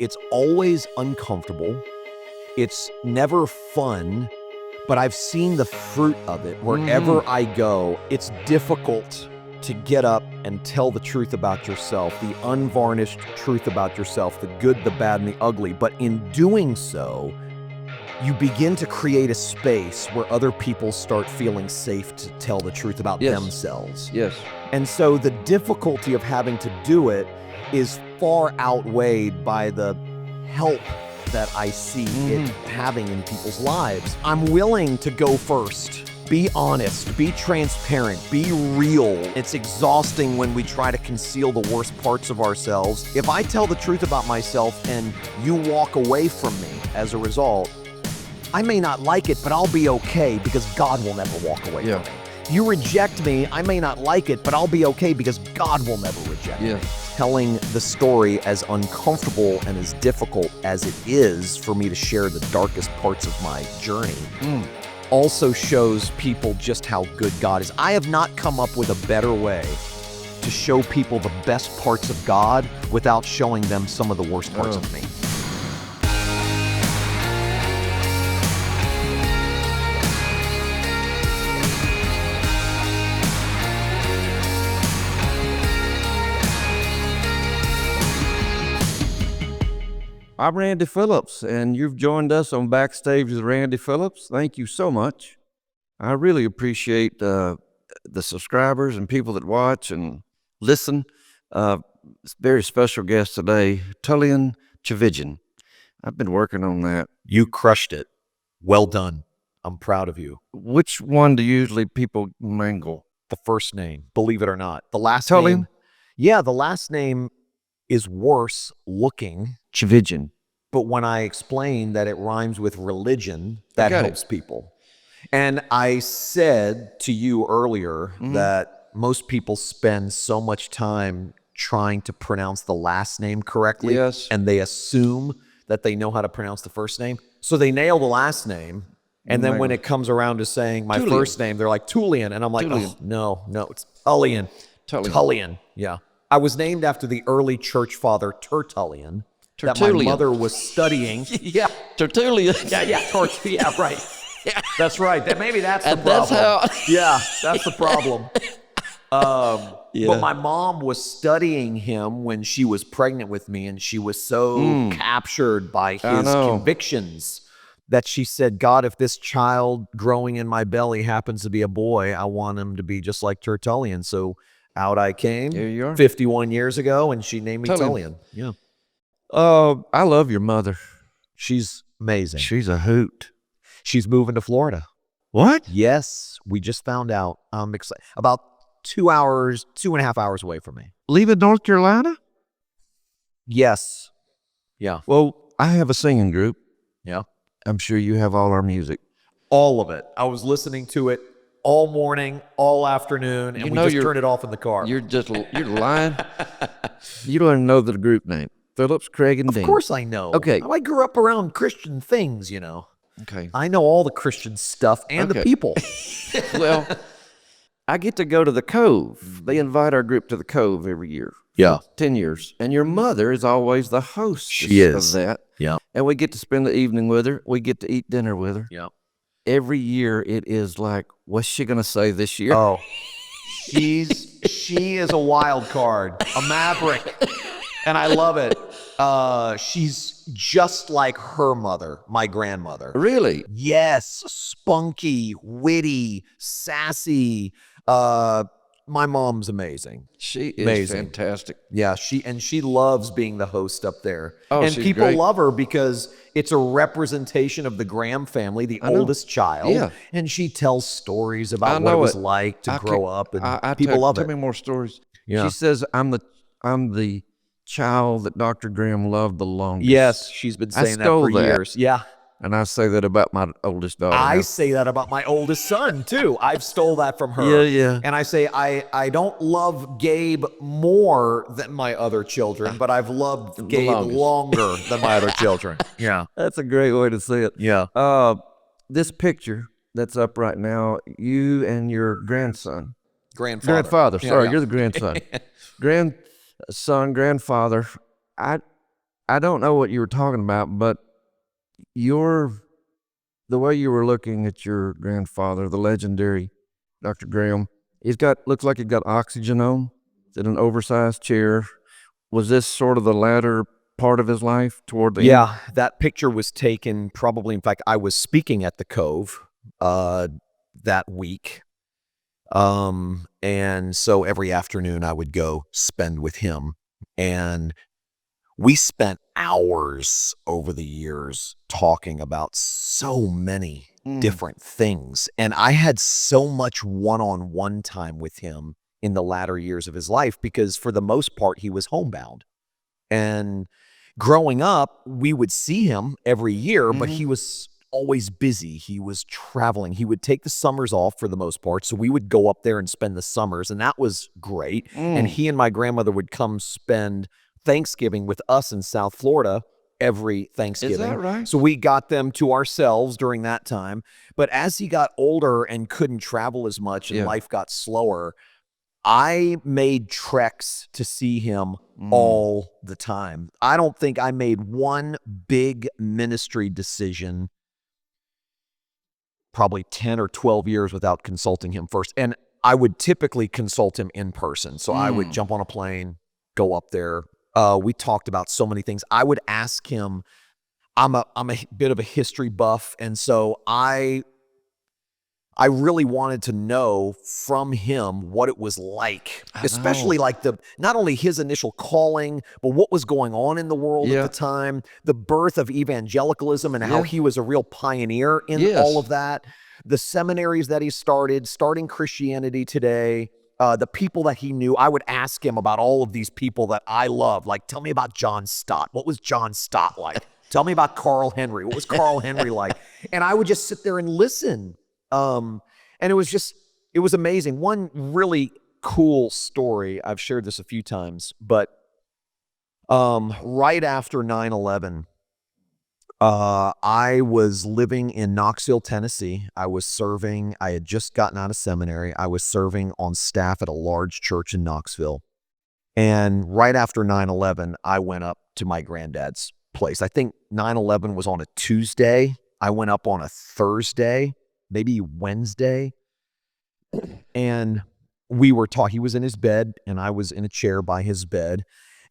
It's always uncomfortable. It's never fun, but I've seen the fruit of it wherever I go. It's difficult to get up and tell the truth about yourself, the unvarnished truth about yourself, the good, the bad, and the ugly. But in doing so, you begin to create a space where other people start feeling safe to tell the truth about themselves. Yes. And so the difficulty of having to do it is far outweighed by the help that I see it having in people's lives. I'm willing to go first. Be honest, be transparent, be real. It's exhausting when we try to conceal the worst parts of ourselves. If I tell the truth about myself and you walk away from me as a result, I may not like it, but I'll be okay because God will never walk away from me. You reject me, I may not like it, but I'll be okay because God will never reject me. Telling the story, as uncomfortable and as difficult as it is for me to share the darkest parts of my journey, also shows people just how good God is. I have not come up with a better way to show people the best parts of God without showing them some of the worst parts of me. I'm Randy Phillips, and you've joined us on Backstage with Randy Phillips. Thank you so much. I really appreciate the subscribers and people that watch and listen. Very special guest today, Tullian Tchividjian. I've been working on that. You crushed it. Well done. I'm proud of you. Which one do usually people mangle? The first name, believe it or not. The last Tullian? name? Yeah, the last name is worse looking. Tchividjian. But when I explain that it rhymes with religion, that helps people. And I said to you earlier that most people spend so much time trying to pronounce the last name correctly. And they assume that they know how to pronounce the first name. So they nail the last name. And then when it comes around to saying my first name, they're like, Tullian. And I'm like, oh, no, it's Tullian. Tullian. Yeah. I was named after the early church father Tertullian. That my mother was studying. Tertullian. Yeah, right. That's right. Maybe that's the problem. That's the problem. But my mom was studying him when she was pregnant with me, and she was so captured by his convictions that she said, God, if this child growing in my belly happens to be a boy, I want him to be just like Tertullian. So out I came 51 years ago, and she named me Tullian. Yeah. I love your mother. She's amazing. She's a hoot. She's moving to Florida. What? Yes, we just found out. I'm excited. About 2.5 hours away from me. Leaving North Carolina? Yes. Yeah. Well, I have a singing group. Yeah. I'm sure you have all our music. All of it. I was listening to it all morning, all afternoon, and we just turned it off in the car. You're lying. You don't even know the group name. Phillips, Craig, and Dean. Of course I know. Okay. I grew up around Christian things, you know. Okay. I know all the Christian stuff and the people. Well, I get to go to the Cove. They invite our group to the Cove every year. Yeah. 10 years. And your mother is always the host of that. Yeah. And we get to spend the evening with her. We get to eat dinner with her. Yeah. Every year it is like, what's she going to say this year? Oh, she is a wild card, a maverick. And I love it. She's just like her mother, my grandmother. Really? Yes. Spunky, witty, sassy. My mom's amazing. She is fantastic. Yeah, she loves being the host up there. Oh, and she's people great. love her because it's a representation of the Graham family, the oldest child. Yeah. And she tells stories about what it was like to grow up, and people love it. Tell me more stories. Yeah. She says, I'm the child that Dr. Graham loved the longest. Yes, she's been saying that for years. Yeah. And I say that about my oldest daughter. I say that about my oldest son, too. I've stole that from her. Yeah. And I say, I don't love Gabe more than my other children, but I've loved Gabe longer than my other children. Yeah. That's a great way to say it. Yeah. This picture that's up right now, you and your grandson. Grandfather. Sorry, you're the grandson. Grandson, grandfather. I don't know what you were talking about, but the way you were looking at your grandfather, the legendary Dr. Graham, looks like he's got oxygen on. Is it an oversized chair? Was this sort of the latter part of his life toward the end? Yeah, that picture was taken probably, in fact, I was speaking at the Cove that week. And so every afternoon I would go spend with him. And we spent hours over the years talking about so many different things. And I had so much one-on-one time with him in the latter years of his life because for the most part, he was homebound. And growing up, we would see him every year, but he was always busy. He was traveling. He would take the summers off for the most part. So we would go up there and spend the summers, and that was great. And he and my grandmother would come spend Thanksgiving with us in South Florida every Thanksgiving. Is that right? So we got them to ourselves during that time. But as he got older and couldn't travel as much and life got slower, I made treks to see him all the time. I don't think I made one big ministry decision probably 10 or 12 years without consulting him first. And I would typically consult him in person. So I would jump on a plane, go up there. We talked about so many things. I would ask him, I'm a bit of a history buff. And so I really wanted to know from him what it was like, especially like not only his initial calling, but what was going on in the world at the time, the birth of evangelicalism and how he was a real pioneer in all of that, the seminaries that he started, starting Christianity Today, the people that he knew. I would ask him about all of these people that I love. Like, tell me about John Stott. What was John Stott like? Tell me about Carl Henry. What was Carl Henry like? And I would just sit there and listen. And it was amazing. One really cool story, I've shared this a few times, but right after 9/11, I was living in Knoxville, Tennessee. I had just gotten out of seminary. I was serving on staff at a large church in Knoxville. And right after 9/11, I went up to my granddad's place. I think 9/11 was on a Tuesday. I went up on a Thursday, maybe Wednesday. And we were talking. He was in his bed and I was in a chair by his bed.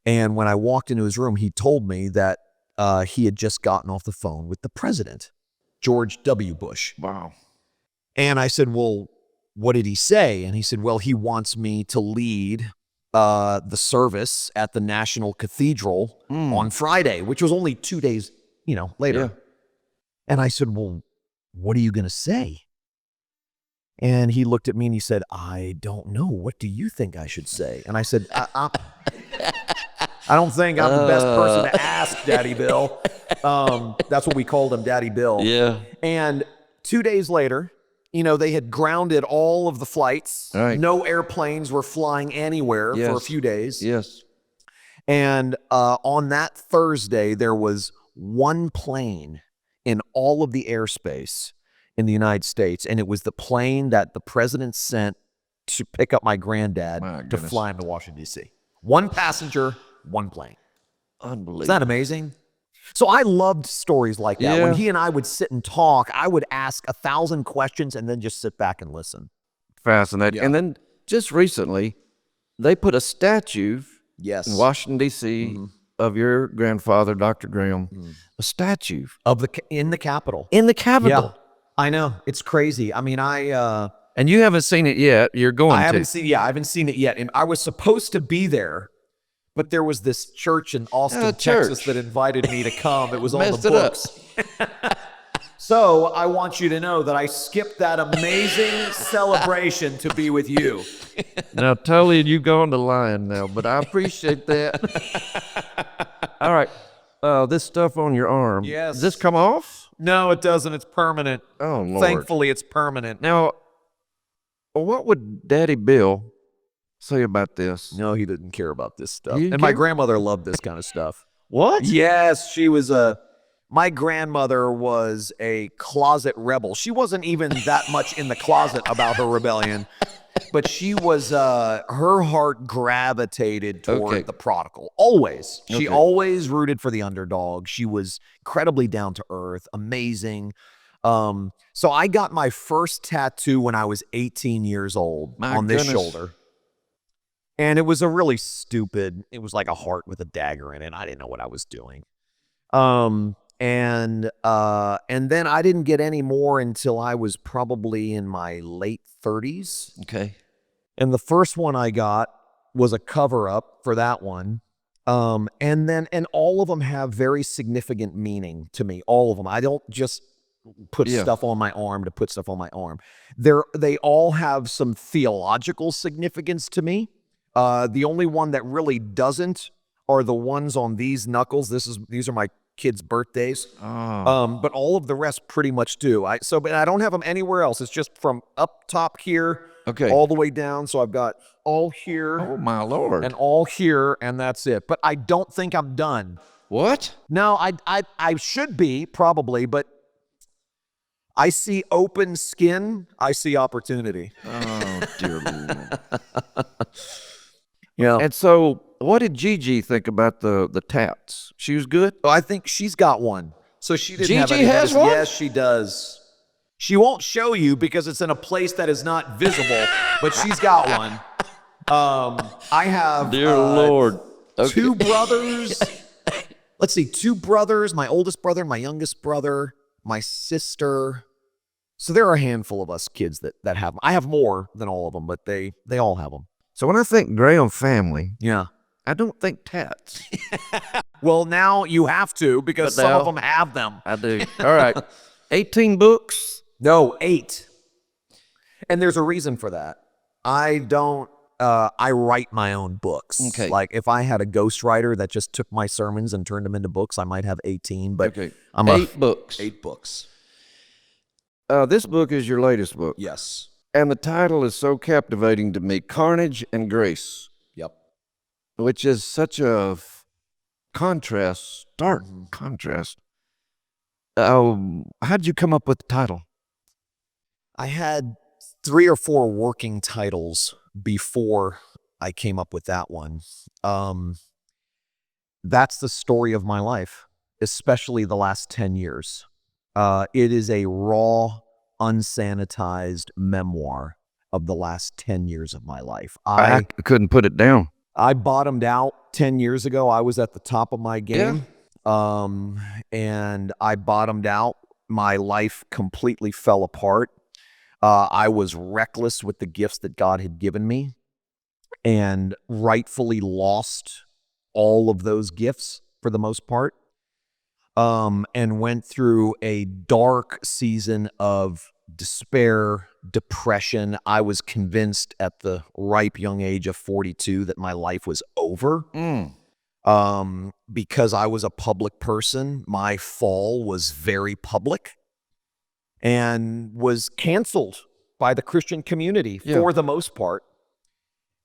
And when I walked into his room, he told me that he had just gotten off the phone with the president, George W. Bush. Wow. And I said, well, what did he say? And he said, well, he wants me to lead the service at the National Cathedral on Friday, which was only 2 days, later. Yeah. And I said, well, what are you going to say? And he looked at me and he said, I don't know. What do you think I should say? And I said, I don't think I'm the best person to ask, Daddy Bill. That's what we called him, Daddy Bill. Yeah. And 2 days later, they had grounded all of the flights. Right. No airplanes were flying anywhere for a few days. Yes. And on that Thursday, there was one plane in all of the airspace in the United States, and it was the plane that the president sent to pick up my granddad to fly him to Washington, D.C. One passenger, one plane. Unbelievable. Isn't that amazing? So I loved stories like that. Yeah. When he and I would sit and talk, I would ask 1,000 questions and then just sit back and listen. Fascinating. Yeah. And then just recently, they put a statue Yes. in Washington, D.C. of your grandfather, Dr. Graham. A statue. In the Capitol. In the Capitol. Yeah, I know. It's crazy. I mean, And you haven't seen it yet. You're going to. I haven't seen it yet. And I was supposed to be there, but there was this church in Austin, Texas that invited me to come. It was on the books. So I want you to know that I skipped that amazing celebration to be with you. Now, Tullian, you go on the line now, but I appreciate that. All right. This stuff on your arm. Yes. Does this come off? No, it doesn't. It's permanent. Oh, Lord. Thankfully, it's permanent. Now, what would Daddy Bill say about this? No, he didn't care about this stuff. You And my care? grandmother loved this kind of stuff. What? Yes, she was my grandmother was a closet rebel. She wasn't even that much in the closet about her rebellion. but she was, her heart gravitated toward Okay. the prodigal. Always. She Okay. always rooted for the underdog. She was incredibly down to earth, amazing. So I got my first tattoo when I was 18 years old My on this goodness. shoulder. And it was a really stupid, it was like a heart with a dagger in it. I didn't know what I was doing. And then I didn't get any more until I was probably in my late 30s. Okay. And the first one I got was a cover up for that one. And all of them have very significant meaning to me. All of them. I don't just put stuff on my arm to put stuff on my arm. They all have some theological significance to me. The only one that really doesn't are the ones on these knuckles. These are my kids' birthdays. Oh. But all of the rest pretty much do. But I don't have them anywhere else. It's just from up top here, Okay. all the way down. So I've got all here Oh, my Lord. and all here, and that's it. But I don't think I'm done. What? No, I should be probably, but I see open skin. I see opportunity. Oh, dear Lord. Yeah. And so, what did Gigi think about the tats? She was good? I think she's got one. So she didn't have Gigi any has of this. one? Yes, she does. She won't show you because it's in a place that is not visible, but she's got one. I have Dear Lord. Okay. two brothers. Let's see, two brothers, my oldest brother, my youngest brother, my sister. So there are a handful of us kids that have them. I have more than all of them, but they all have them. So when I think Graham family, Yeah. I don't think tats. Well, now you have to because But some of now- them have them. I do. All right. 18 books. No, 8. And there's a reason for that. I don't, I write my own books. Okay. Like if I had a ghostwriter that just took my sermons and turned them into books, I might have 18, but Okay. I'm 8 books. 8 books. This book is your latest book. Yes. And the title is so captivating to me, Carnage and Grace, Yep. which is such a contrast, stark contrast. How'd you come up with the title? I had 3 or 4 working titles before I came up with that one. That's the story of my life, especially the last 10 years. It is a raw, unsanitized memoir of the last 10 years of my life. I couldn't put it down. I bottomed out 10 years ago. I was at the top of my game. And I bottomed out. My life completely fell apart. I was reckless with the gifts that God had given me and rightfully lost all of those gifts for the most part. And went through a dark season of despair, depression. I was convinced at the ripe young age of 42 that my life was over. Because I was a public person, my fall was very public and was canceled by the Christian community for the most part.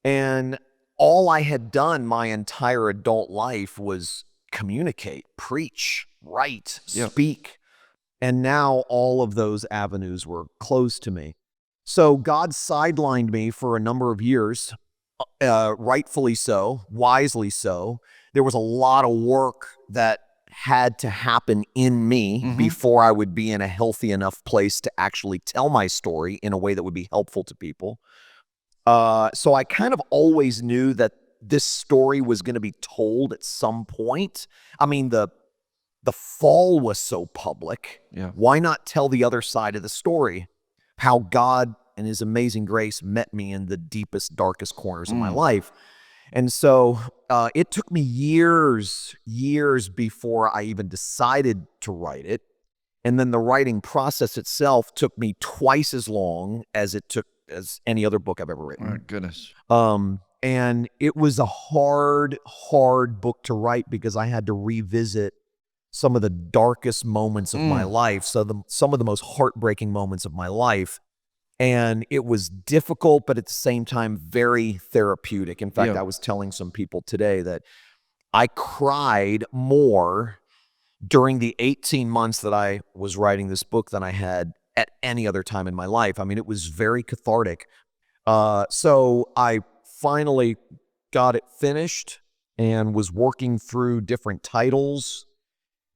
And all I had done my entire adult life was communicate, preach, write, speak. And now all of those avenues were closed to me. So God sidelined me for a number of years, rightfully so, wisely so. There was a lot of work that had to happen in me before I would be in a healthy enough place to actually tell my story in a way that would be helpful to people. So I kind of always knew that this story was going to be told at some point. I mean, the fall was so public. Why not tell the other side of the story? How God and his amazing grace met me in the deepest, darkest corners of my life. And so it took me years before I even decided to write it. And then the writing process itself took me twice as long as it took as any other book I've ever written. My goodness. And it was a hard book to write because I had to revisit some of the darkest moments of my life. So some of the most heartbreaking moments of my life. And it was difficult, but at the same time, very therapeutic. In fact, I was telling some people today that I cried more during the 18 months that I was writing this book than I had at any other time in my life. I mean, it was very cathartic. So I finally got it finished and was working through different titles,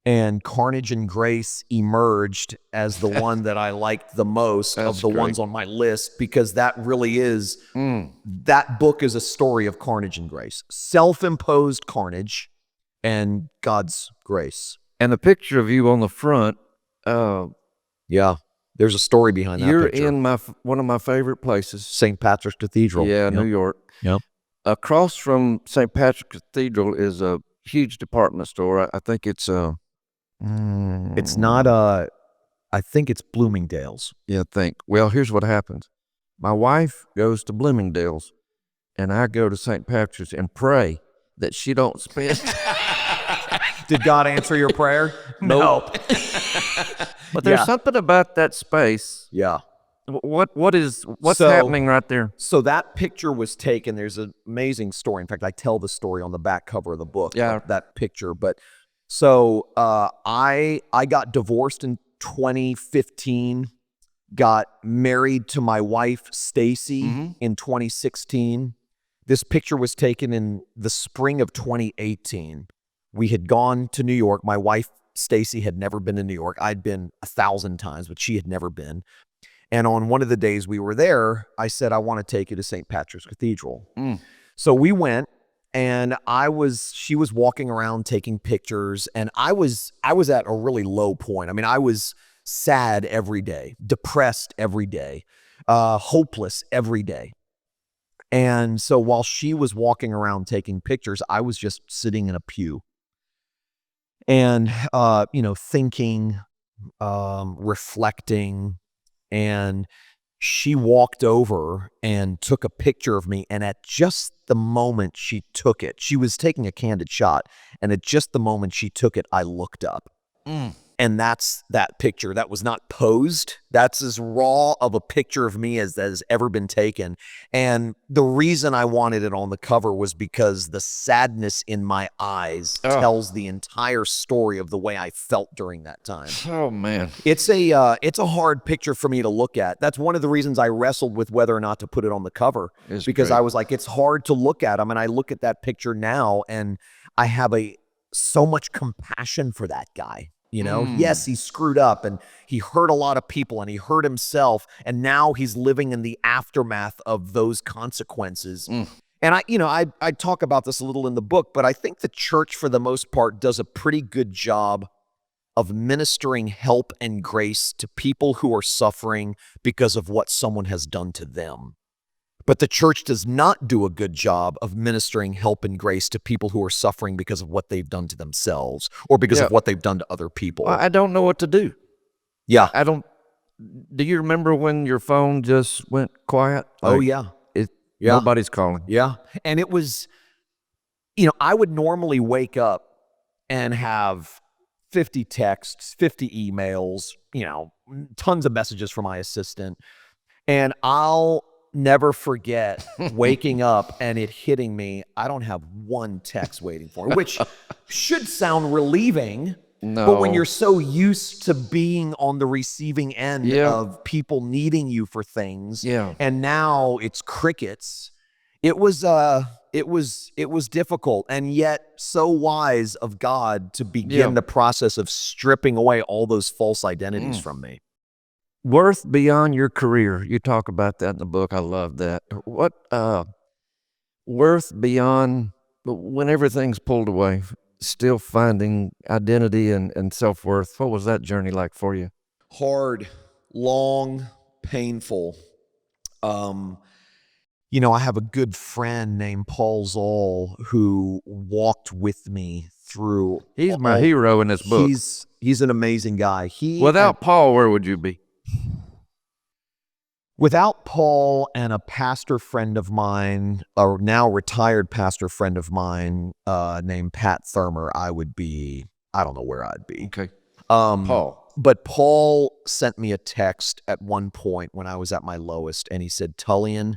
and Carnage and Grace emerged as the one that I liked the most of the ones on my list, because that really is, that book is a story of carnage and grace. Self-imposed carnage and God's grace. And the picture of you on the front, Yeah, there's a story behind that you're picture. in one of my favorite places. St. Patrick's Cathedral. Yeah, Yep. New York. Yep. Across from St. Patrick's Cathedral is a huge department store. I think it's It's not I think it's Bloomingdale's. Yeah, I think. Well, here's what happens. My wife goes to Bloomingdale's, and I go to St. Patrick's and pray that she don't spend. Did God answer your prayer? Nope. But there's something about that space. Yeah. What's happening right there? So that picture was taken. There's an amazing story. In fact, I tell the story on the back cover of the book. Yeah. That picture. But so I got divorced in 2015. Got married to my wife Stacy in 2016. This picture was taken in the spring of 2018. We had gone to New York. My wife Stacy had never been to New York. I'd been 1,000 times, but she had never been. And on one of the days we were there, I said, I want to take you to St. Patrick's Cathedral. So we went, and she was walking around taking pictures, and I was at a really low point. I mean, I was sad every day, depressed every day, hopeless every day. And so while she was walking around taking pictures, I was just sitting in a pew and, thinking, reflecting. And she walked over and took a picture of me. And at just the moment she took it, she was taking a candid shot. And at just the moment she took it, I looked up. And that's that picture. That was not posed. That's as raw of a picture of me as that has ever been taken. And the reason I wanted it on the cover was because the sadness in my eyes tells the entire story of the way I felt during that time. Oh, man. It's a hard picture for me to look at. That's one of the reasons I wrestled with whether or not to put it on the cover, because I was like, it's hard to look at. I mean, I look at that picture now and I have so much compassion for that guy. Yes, he screwed up and he hurt a lot of people and he hurt himself, and now he's living in the aftermath of those consequences. And I talk about this a little in the book, but I think the church for the most part does a pretty good job of ministering help and grace to people who are suffering because of what someone has done to them. But the church does not do a good job of ministering help and grace to people who are suffering because of what they've done to themselves or because of what they've done to other people. I don't know what to do. Yeah. Do you remember when your phone just went quiet? Yeah. Nobody's calling. Yeah. And it was, I would normally wake up and have 50 texts, 50 emails, tons of messages from my assistant. And I'll never forget waking up and it hitting me, I don't have one text waiting for me, which should sound relieving. No. But when you're so used to being on the receiving end of people needing you for things, and now it's crickets, it was difficult, and yet so wise of God to begin the process of stripping away all those false identities from me. Worth beyond your career. You talk about that in the book. I love that. What worth beyond when everything's pulled away, still finding identity and self-worth. What was that journey like for you? Hard, long, painful. I have a good friend named Paul Zoll who walked with me through. He's my hero in this book. He's an amazing guy. Without Paul, where would you be? Without Paul and a pastor friend of mine, a now retired pastor friend of mine named Pat Thurmer, I don't know where I'd be. Okay. Paul. But Paul sent me a text at one point when I was at my lowest, and he said, Tullian,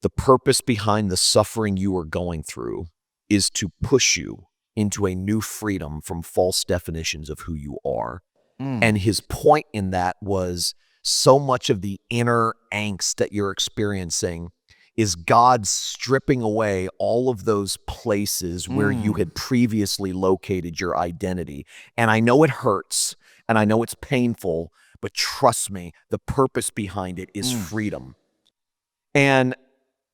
the purpose behind the suffering you are going through is to push you into a new freedom from false definitions of who you are. And his point in that was, so much of the inner angst that you're experiencing is God stripping away all of those places where you had previously located your identity. And I know it hurts and I know it's painful, but trust me, the purpose behind it is freedom. And,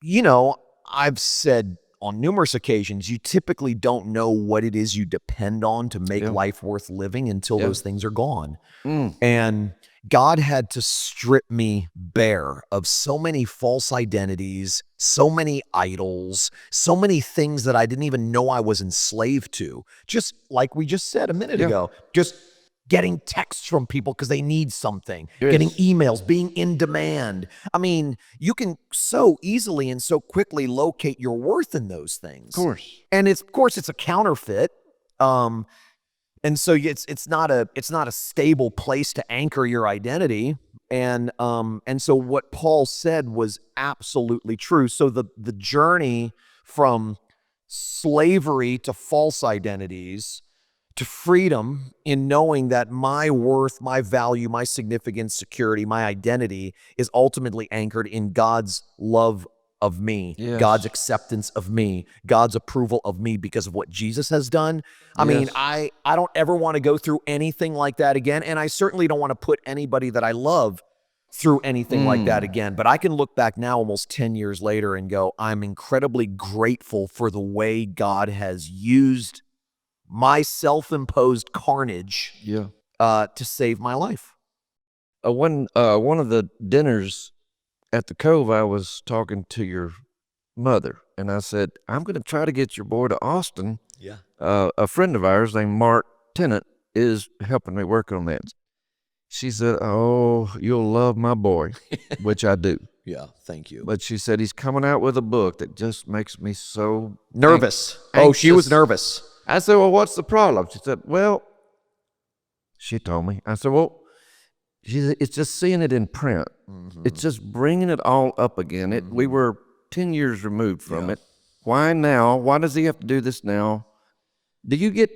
you know, I've said on numerous occasions, you typically don't know what it is you depend on to make life worth living until those things are gone. And God had to strip me bare of so many false identities, so many idols, so many things that I didn't even know I was enslaved to. Just like we just said a minute ago, just getting texts from people because they need something, getting emails, being in demand. I mean, you can so easily and so quickly locate your worth in those things. Of course. And of course, it's a counterfeit. And so it's not a stable place to anchor your identity. And so what Paul said was absolutely true. So the journey from slavery to false identities to freedom in knowing that my worth, my value, my significance, security, my identity is ultimately anchored in God's love of me, God's acceptance of me, God's approval of me because of what Jesus has done. I mean, I don't ever want to go through anything like that again. And I certainly don't want to put anybody that I love through anything like that again. But I can look back now almost 10 years later and go, I'm incredibly grateful for the way God has used my self-imposed carnage to save my life. One of the dinners at the Cove, I was talking to your mother, and I said, I'm going to try to get your boy to Austin. Yeah. A friend of ours named Mark Tennant is helping me work on that. She said, oh, you'll love my boy, which I do. Yeah, thank you. But she said he's coming out with a book that just makes me so nervous. Anxious. She was nervous. I said, well, what's the problem? She said, well, she told me. I said, well, she said, it's just seeing it in print. It's just bringing it all up again. We were 10 years removed from it. Why now? Why does he have to do this now? Do you get,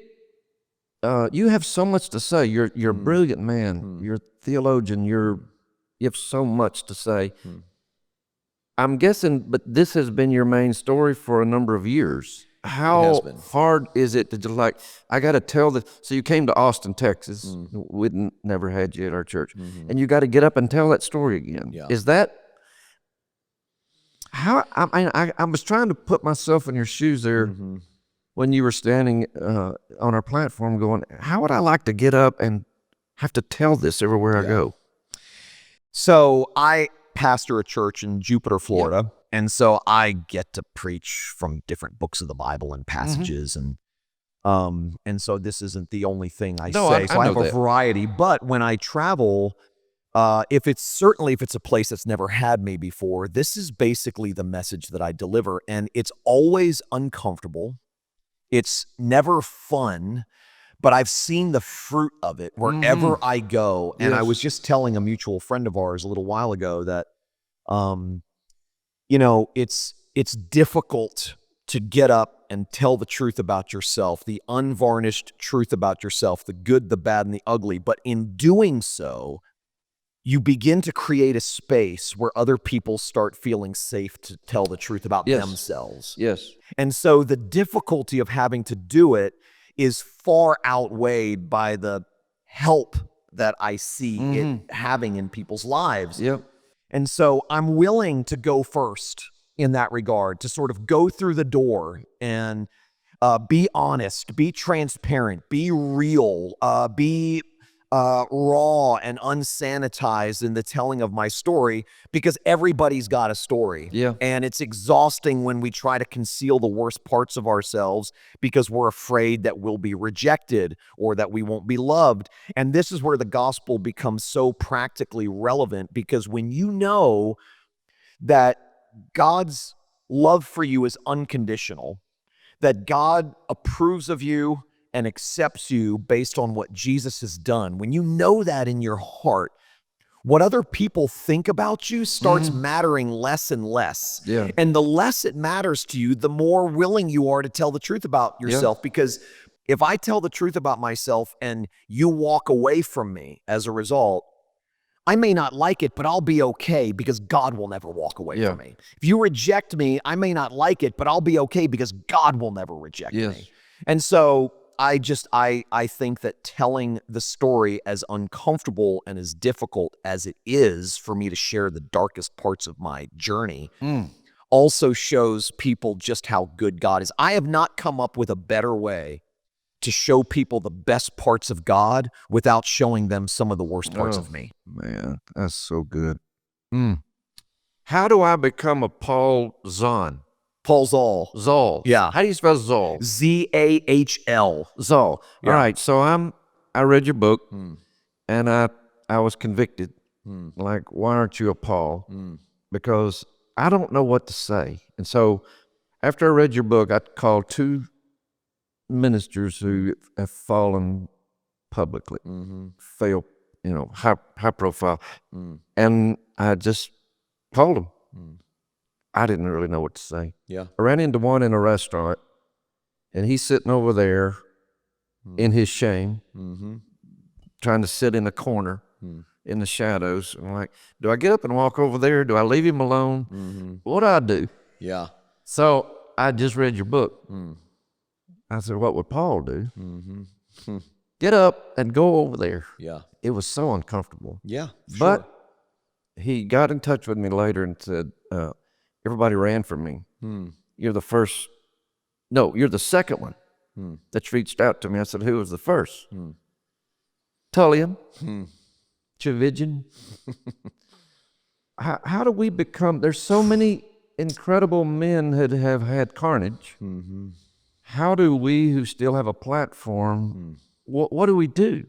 you have so much to say. You're a brilliant man. You're a theologian. You have so much to say. I'm guessing, but this has been your main story for a number of years. How hard is it to just I got to tell so you came to Austin, Texas. We'd never had you at our church. And you got to get up and tell that story again. Is that, how, I was trying to put myself in your shoes there when you were standing on our platform going, how would I like to get up and have to tell this everywhere I go? So I pastor a church in Jupiter, Florida. And so I get to preach from different books of the Bible and passages. And so this isn't the only thing I say. So I have a variety. But when I travel, if it's a place that's never had me before, this is basically the message that I deliver. And it's always uncomfortable. It's never fun. But I've seen the fruit of it wherever I go. And I was just telling a mutual friend of ours a little while ago that, you know, it's difficult to get up and tell the truth about yourself, the unvarnished truth about yourself, the good, the bad, and the ugly. But in doing so, you begin to create a space where other people start feeling safe to tell the truth about themselves. And so the difficulty of having to do it is far outweighed by the help that I see it having in people's lives. And so I'm willing to go first in that regard, to sort of go through the door and be honest, be transparent, be real, be raw and unsanitized in the telling of my story, because everybody's got a story. And it's exhausting when we try to conceal the worst parts of ourselves because we're afraid that we'll be rejected or that we won't be loved. And this is where the gospel becomes so practically relevant, because when you know that God's love for you is unconditional, that God approves of you and accepts you based on what Jesus has done, when you know that in your heart, what other people think about you starts mattering less and less. And the less it matters to you, the more willing you are to tell the truth about yourself. Because if I tell the truth about myself and you walk away from me as a result, I may not like it, but I'll be okay because God will never walk away Yeah. from me. If you reject me, I may not like it, but I'll be okay because God will never reject Yes. me. And so I think that telling the story, as uncomfortable and as difficult as it is for me to share the darkest parts of my journey, also shows people just how good God is. I have not come up with a better way to show people the best parts of God without showing them some of the worst parts of me. Man, that's so good. How do I become a Paul Zahn? Paul Zoll. Zoll. Yeah. How do you spell Zoll? Z-A-H-L. Zoll. Yeah. All right. So I read your book, and I was convicted. Like, why aren't you a Paul? Because I don't know what to say. And so after I read your book, I called 2 ministers who have fallen publicly, failed, high profile. And I just told them. I didn't really know what to say. Yeah. I ran into one in a restaurant, and he's sitting over there in his shame, trying to sit in a corner in the shadows. I'm like, do I get up and walk over there? Do I leave him alone? What do I do? Yeah. So I just read your book. I said, what would Paul do? Get up and go over there. Yeah. It was so uncomfortable. Yeah. But he got in touch with me later and said, everybody ran from me. You're the first. No, you're the second one that's reached out to me. I said, who was the first? Tullian Tchividjian. How do we become, there's so many incredible men that have had carnage. How do we who still have a platform, what do we do?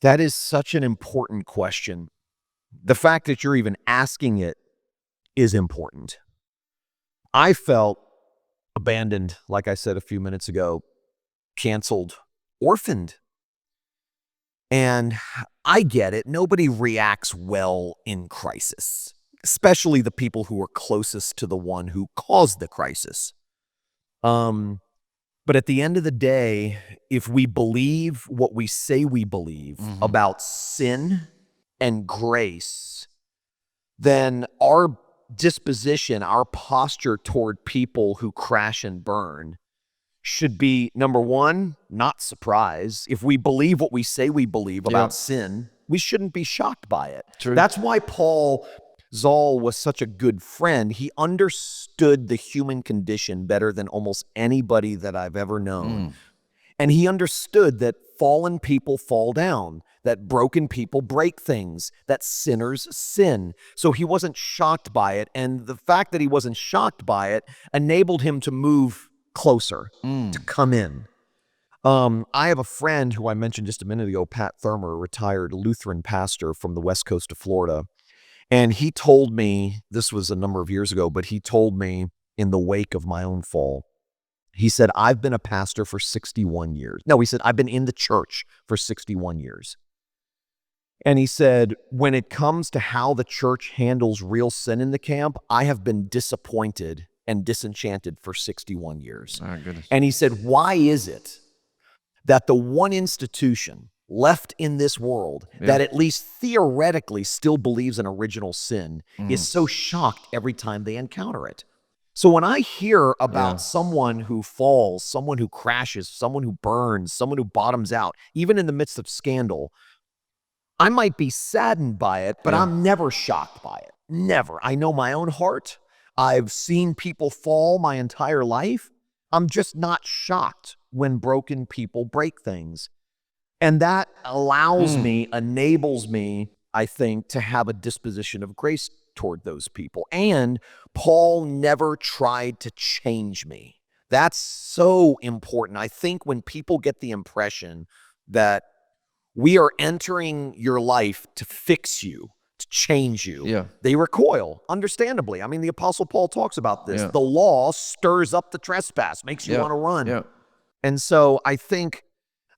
That is such an important question. The fact that you're even asking it is important. I felt abandoned, like I said a few minutes ago, canceled, orphaned. And I get it. Nobody reacts well in crisis, especially the people who are closest to the one who caused the crisis. But at the end of the day, if we believe what we say we believe about sin and grace, then our disposition, our posture toward people who crash and burn should be, number one, not surprise. If we believe what we say we believe about sin, we shouldn't be shocked by it. True. That's why Paul Zoll was such a good friend. He understood the human condition better than almost anybody that I've ever known. And he understood that fallen people fall down, that broken people break things, that sinners sin. So he wasn't shocked by it. And the fact that he wasn't shocked by it enabled him to move closer, to come in. I have a friend who I mentioned just a minute ago, Pat Thurmer, a retired Lutheran pastor from the west coast of Florida. And he told me, this was a number of years ago, but he told me in the wake of my own fall, he said, I've been a pastor for 61 years. No, he said, I've been in the church for 61 years. And he said, when it comes to how the church handles real sin in the camp, I have been disappointed and disenchanted for 61 years. My goodness. And he said, why is it that the one institution left in this world that at least theoretically still believes in original sin is so shocked every time they encounter it? So when I hear about someone who falls, someone who crashes, someone who burns, someone who bottoms out, even in the midst of scandal, I might be saddened by it, but I'm never shocked by it. Never. I know my own heart. I've seen people fall my entire life. I'm just not shocked when broken people break things. And that allows me, enables me, I think, to have a disposition of grace toward those people. And Paul never tried to change me. That's so important. I think when people get the impression that we are entering your life to fix you, to change you, they recoil, understandably. I mean, the Apostle Paul talks about this. The law stirs up the trespass, makes you want to run. And so I think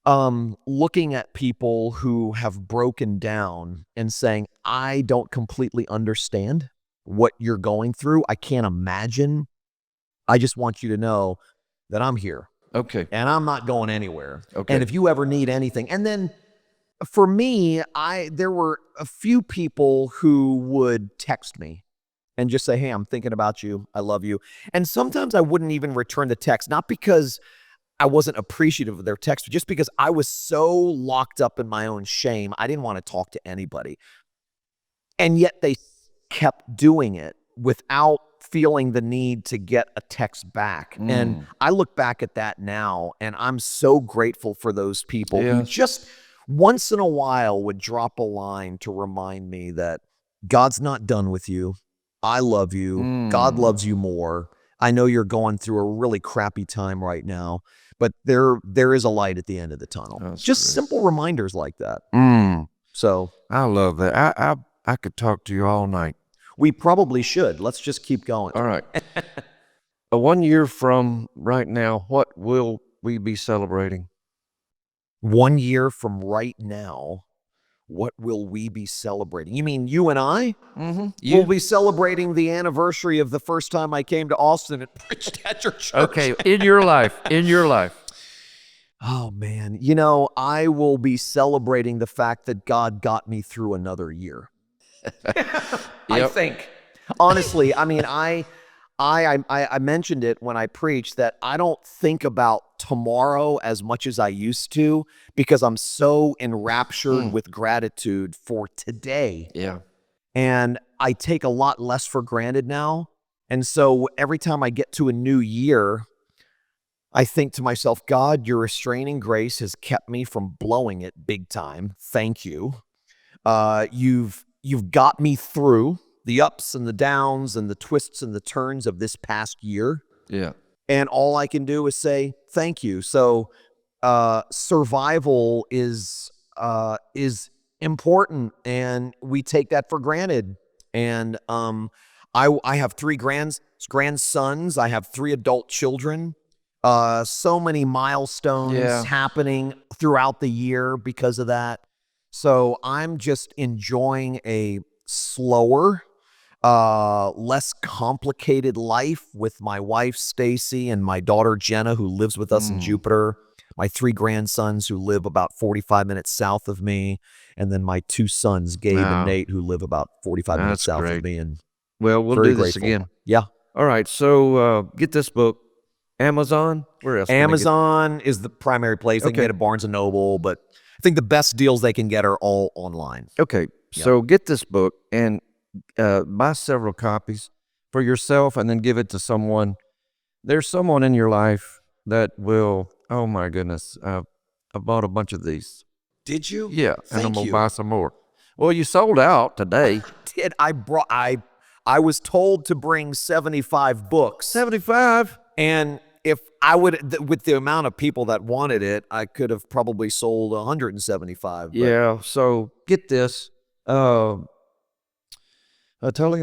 looking at people who have broken down and saying, I don't completely understand what you're going through. I can't imagine. I just want you to know that I'm here. Okay. And I'm not going anywhere. Okay. And if you ever need anything, and then For me, there were a few people who would text me and just say, "Hey, I'm thinking about you. I love you." And sometimes I wouldn't even return the text, not because I wasn't appreciative of their text, but just because I was so locked up in my own shame, I didn't want to talk to anybody. And yet they kept doing it without feeling the need to get a text back. And I look back at that now, and I'm so grateful for those people who just once in a while would drop a line to remind me that God's not done with you. I love you. God loves you more. I know you're going through a really crappy time right now, but there is a light at the end of the tunnel. That's just great. simple reminders like that. So I love that. I could talk to you all night. we probably should. Let's just keep going. All right. 1 year from right now, what will we be celebrating? 1 year from right now, what will we be celebrating? You mean you and I? We'll be celebrating the anniversary of the first time I came to Austin and preached at your church. Okay, in your life. Oh, man. You know, I will be celebrating the fact that God got me through another year. I think. Honestly, I mean, I mentioned it when I preached that I don't think about tomorrow as much as I used to because I'm so enraptured with gratitude for today. Yeah. And I take a lot less for granted now. And so every time I get to a new year, I think to myself, God, your restraining grace has kept me from blowing it big time. Thank you. You've got me through the ups and the downs and the twists and the turns of this past year. Yeah. And all I can do is say thank you. So survival is important, and we take that for granted. And I have 3 grandsons. I have 3 adult children. So many milestones happening throughout the year because of that. So I'm just enjoying a slower, less complicated life with my wife, Stacy, and my daughter, Jenna, who lives with us in Jupiter, my 3 grandsons who live about 45 minutes south of me, and then my 2 sons, Gabe and Nate, who live about 45 minutes south of me. And well, we'll do this again. Yeah. All right. So get this book. Amazon? Where else? Amazon is the primary place. They can get it at Barnes & Noble, but I think the best deals they can get are all online. Okay. So get this book and buy several copies for yourself and then give it to someone. There's someone in your life that will, oh my goodness, I bought a bunch of these. Did you? Yeah. And I'm going to buy some more. Well, you sold out today. I was told to bring 75 books. 75? And if I would, with the amount of people that wanted it, I could have probably sold 175. But. Yeah. So get this. Tullian,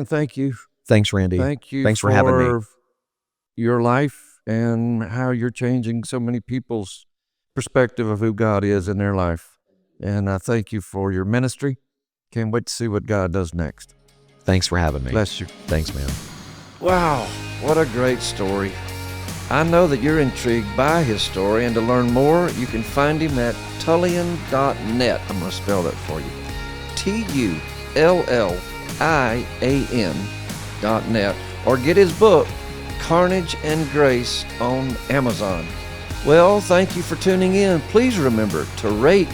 thank you. Thanks, Randy. Thank you. Thanks for having me. Your life and how you're changing so many people's perspective of who God is in their life. And I thank you for your ministry. Can't wait to see what God does next. Thanks for having me. Bless you. Thanks, man. Wow, what a great story. I know that you're intrigued by his story, and to learn more, you can find him at tullian.net. I'm going to spell that for you. TULLIAN.net. Or get his book, Carnage and Grace, on Amazon. Well, thank you for tuning in. Please remember to rate,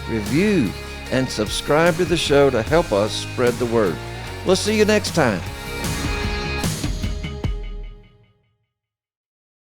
review, and subscribe to the show to help us spread the word. We'll see you next time.